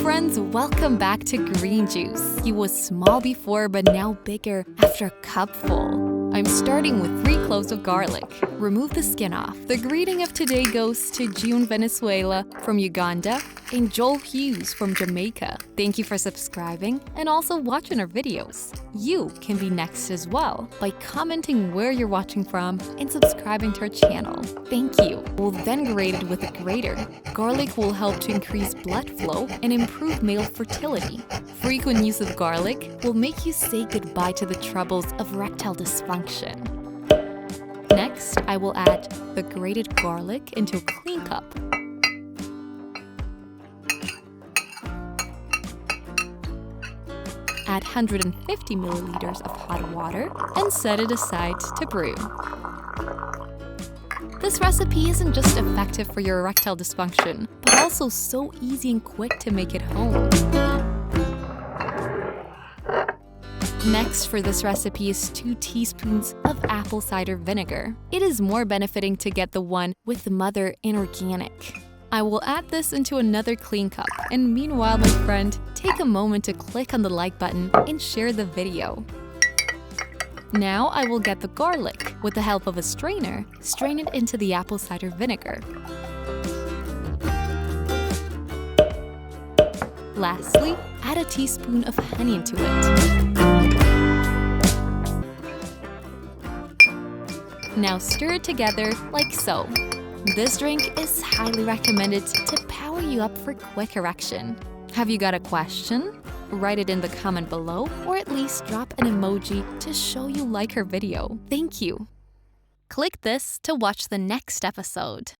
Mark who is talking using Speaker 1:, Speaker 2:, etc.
Speaker 1: friends, welcome back to Green Juice. He was small before but now bigger after a cupful. I'm starting with 3 cloves of garlic. Remove the skin off. The greeting of today goes to June Venezuela from Uganda and Joel Hughes from Jamaica. Thank you for subscribing and also watching our videos. You can be next as well by commenting where you're watching from and subscribing to our channel. Thank you. We'll then grate it with a grater. Garlic will help to increase blood flow and improve male fertility. Frequent use of garlic will make you say goodbye to the troubles of erectile dysfunction. Next, I will add the grated garlic into a clean cup. Add 150 milliliters of hot water and set it aside to brew. This recipe isn't just effective for your erectile dysfunction, but also so easy and quick to make at home. Next for this recipe is 2 teaspoons of apple cider vinegar. It is more benefiting to get the one with mother and organic. I will add this into another clean cup, and meanwhile, my friend, take a moment to click on the like button and share the video. Now I will get the garlic. With the help of a strainer, strain it into the apple cider vinegar. Lastly, add a teaspoon of honey into it. Now stir it together like so. This drink is highly recommended to power you up for quick erection. Have you got a question? Write it in the comment below or at least drop an emoji to show you like our video. Thank you. Click this to watch the next episode.